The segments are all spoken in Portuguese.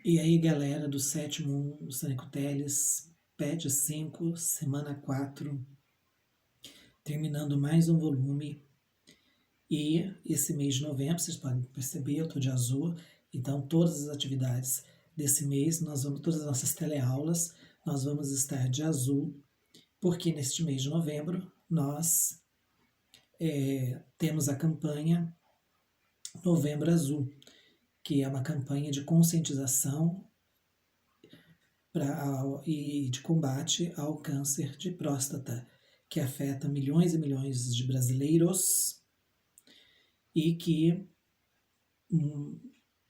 E aí, galera do sétimo Sânico Teles, PET 5, semana 4, terminando mais um volume. E esse mês de novembro, vocês podem perceber, eu estou de azul, então todas as atividades desse mês, todas as nossas teleaulas, nós vamos estar de azul, porque neste mês de novembro nós temos a campanha Novembro Azul, que é uma campanha de conscientização e de combate ao câncer de próstata, que afeta milhões e milhões de brasileiros e que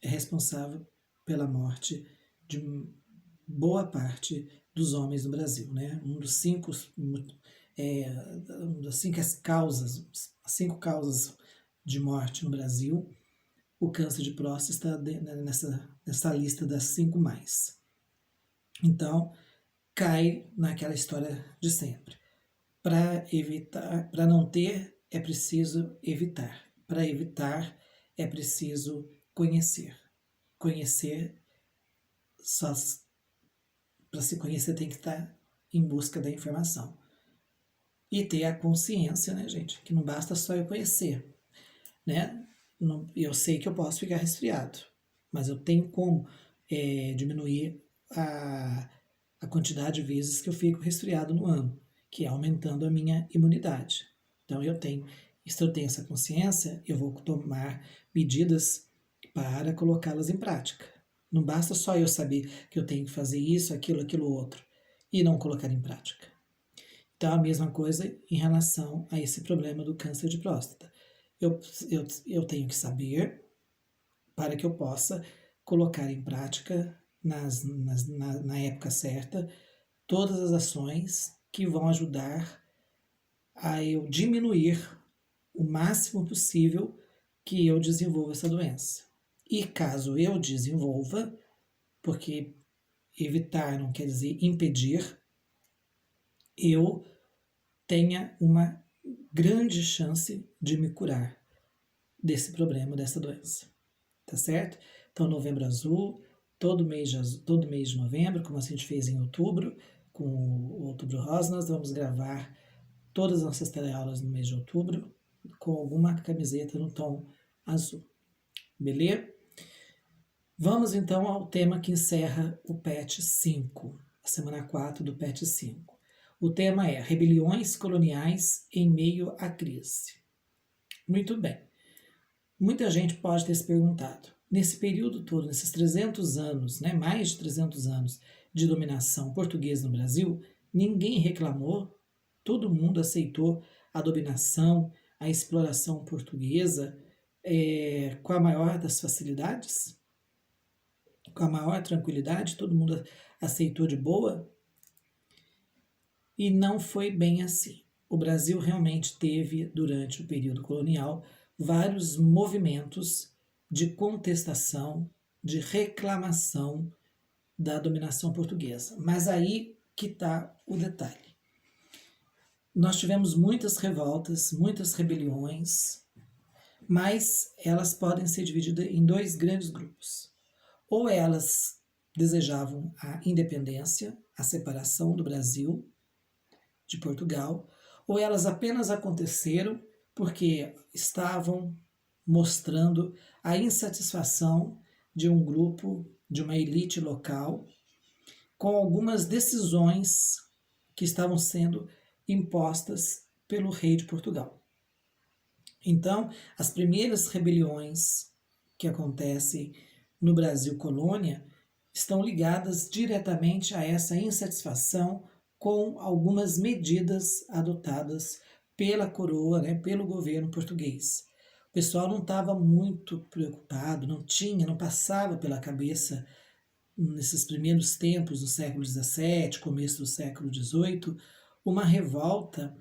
é responsável pela morte de boa parte dos homens no Brasil, né? Uma das as cinco causas de morte no Brasil, o câncer de próstata está nessa lista das 5 mais. Então, cai naquela história de sempre. Para não ter, é preciso evitar. Para evitar, é preciso conhecer. Conhecer, só para se conhecer tem que estar em busca da informação. E ter a consciência, né, gente? Que não basta só eu conhecer, né? Eu sei que eu posso ficar resfriado, mas eu tenho como diminuir a quantidade de vezes que eu fico resfriado no ano, que é aumentando a minha imunidade. Então se eu tenho essa consciência, eu vou tomar medidas para colocá-las em prática. Não basta só eu saber que eu tenho que fazer isso, aquilo outro, e não colocar em prática. Então, a mesma coisa em relação a esse problema do câncer de próstata. Eu tenho que saber para que eu possa colocar em prática na época certa todas as ações que vão ajudar a eu diminuir o máximo possível que eu desenvolva essa doença. E caso eu desenvolva, porque evitar não quer dizer impedir, eu tenha uma grande chance de me curar desse problema, dessa doença. Tá certo? Então, Novembro Azul, todo mês de novembro, como a gente fez em outubro, com o Outubro Rosa, nós vamos gravar todas as nossas teleaulas no mês de outubro com alguma camiseta no tom azul. Beleza? Vamos então ao tema que encerra o PET 5, a semana 4 do PET 5. O tema é rebeliões coloniais em meio à crise. Muito bem. Muita gente pode ter se perguntado, nesse período todo, nesses 300 anos, né, mais de 300 anos de dominação portuguesa no Brasil, ninguém reclamou, todo mundo aceitou a dominação, a exploração portuguesa com a maior das facilidades, com a maior tranquilidade, todo mundo aceitou de boa? E não foi bem assim. O Brasil realmente teve, durante o período colonial, vários movimentos de contestação, de reclamação da dominação portuguesa. Mas aí que está o detalhe. Nós tivemos muitas revoltas, muitas rebeliões, mas elas podem ser divididas em dois grandes grupos. Ou elas desejavam a independência, a separação do Brasil de Portugal, ou elas apenas aconteceram porque estavam mostrando a insatisfação de um grupo, de uma elite local, com algumas decisões que estavam sendo impostas pelo rei de Portugal. Então, as primeiras rebeliões que acontecem no Brasil colônia estão ligadas diretamente a essa insatisfação com algumas medidas adotadas pela coroa, né, pelo governo português. O pessoal não estava muito preocupado, não passava pela cabeça, nesses primeiros tempos do século XVII, começo do século XVIII, uma revolta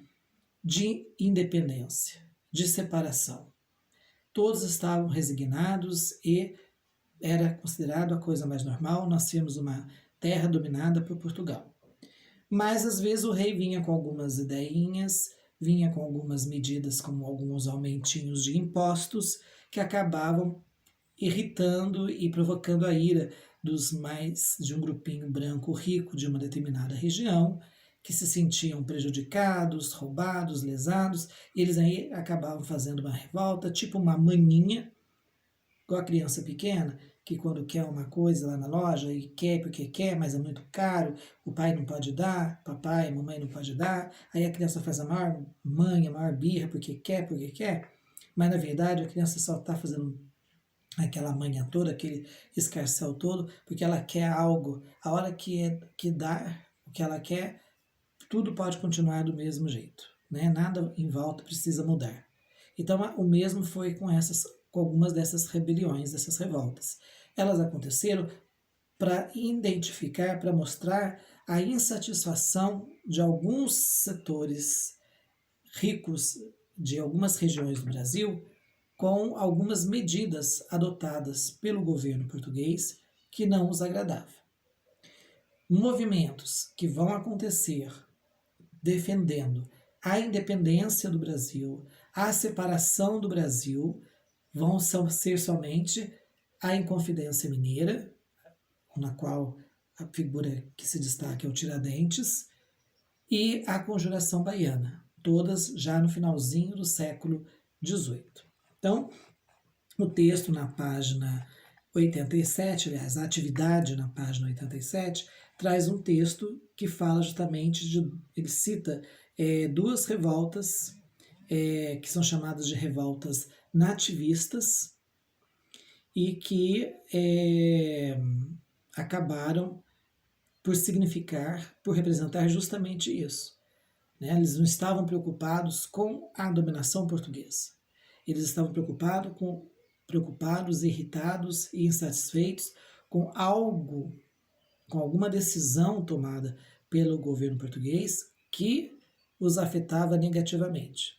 de independência, de separação. Todos estavam resignados e era considerado a coisa mais normal, nós tínhamos uma terra dominada por Portugal. Mas às vezes o rei vinha com algumas ideinhas, vinha com algumas medidas, como alguns aumentinhos de impostos, que acabavam irritando e provocando a ira de um grupinho branco rico de uma determinada região, que se sentiam prejudicados, roubados, lesados, e eles aí acabavam fazendo uma revolta, tipo uma maninha, igual a criança pequena, que quando quer uma coisa lá na loja e quer porque quer, mas é muito caro, o pai não pode dar, papai, mamãe não pode dar, aí a criança faz a maior manha, a maior birra porque quer, mas na verdade a criança só está fazendo aquela manha toda, aquele escarcéu todo, porque ela quer algo. A hora que dá o que ela quer, tudo pode continuar do mesmo jeito, né? Nada em volta precisa mudar. Então, o mesmo foi com algumas dessas rebeliões, dessas revoltas. Elas aconteceram para identificar, para mostrar a insatisfação de alguns setores ricos de algumas regiões do Brasil com algumas medidas adotadas pelo governo português que não os agradavam. Movimentos que vão acontecer defendendo a independência do Brasil, a separação do Brasil, vão ser somente a Inconfidência Mineira, na qual a figura que se destaca é o Tiradentes, e a Conjuração Baiana, todas já no finalzinho do século XVIII. Então, o texto na página 87, aliás, a atividade na página 87, traz um texto que fala justamente ele cita duas revoltas que são chamadas de revoltas nativistas e que acabaram por representar justamente isso. Né? Eles não estavam preocupados com a dominação portuguesa. Eles estavam preocupados, irritados e insatisfeitos com alguma decisão tomada pelo governo português que os afetava negativamente.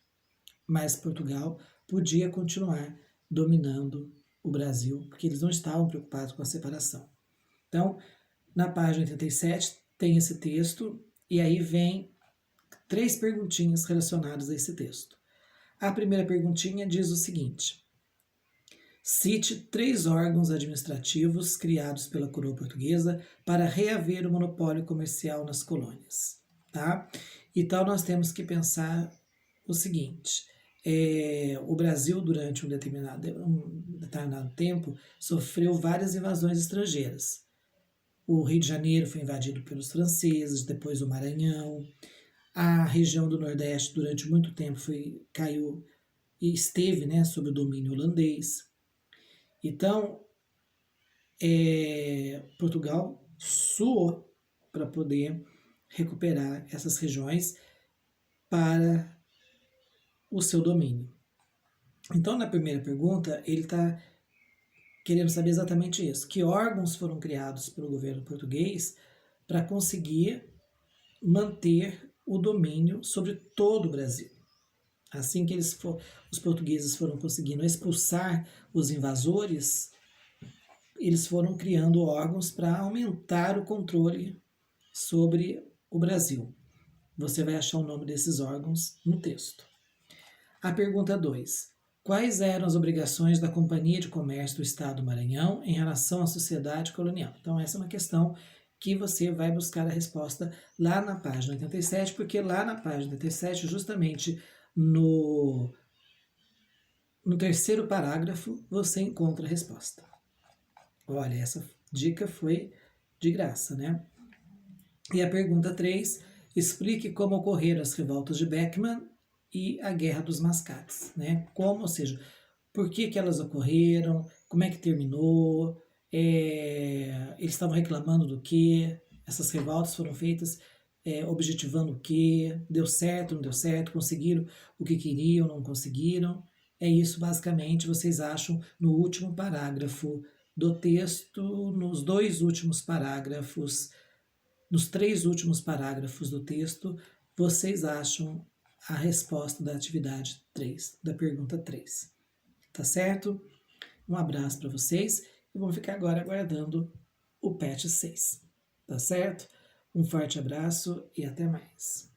Mas Portugal podia continuar dominando o Brasil, porque eles não estavam preocupados com a separação. Então, na página 87 tem esse texto, e aí vem 3 perguntinhas relacionadas a esse texto. A primeira perguntinha diz o seguinte: cite 3 órgãos administrativos criados pela coroa portuguesa para reaver o monopólio comercial nas colônias. Tá? Então, nós temos que pensar o seguinte: o Brasil, durante um determinado tempo, sofreu várias invasões estrangeiras. O Rio de Janeiro foi invadido pelos franceses, depois o Maranhão. A região do Nordeste, durante muito tempo, caiu e esteve, né, sob o domínio holandês. Então, Portugal suou para poder recuperar essas regiões para o seu domínio. Então, na primeira pergunta, ele está querendo saber exatamente isso. Que órgãos foram criados pelo governo português para conseguir manter o domínio sobre todo o Brasil? Assim que os portugueses foram conseguindo expulsar os invasores, eles foram criando órgãos para aumentar o controle sobre o Brasil. Você vai achar o nome desses órgãos no texto. A pergunta 2. Quais eram as obrigações da Companhia de Comércio do Estado do Maranhão em relação à sociedade colonial? Então, essa é uma questão que você vai buscar a resposta lá na página 87, porque lá na página 87, justamente no terceiro parágrafo, você encontra a resposta. Olha, essa dica foi de graça, né? E a pergunta 3, explique como ocorreram as revoltas de Beckman e a Guerra dos Mascates, né? Como, ou seja, por que elas ocorreram, como é que terminou, eles estavam reclamando do quê, essas revoltas foram feitas objetivando o quê, deu certo, não deu certo, conseguiram o que queriam, não conseguiram. É isso, basicamente, vocês acham no último parágrafo do texto, nos 3 últimos parágrafos do texto, vocês acham a resposta da atividade 3, da pergunta 3. Tá certo? Um abraço para vocês e vamos ficar agora aguardando o PET 6. Tá certo? Um forte abraço e até mais.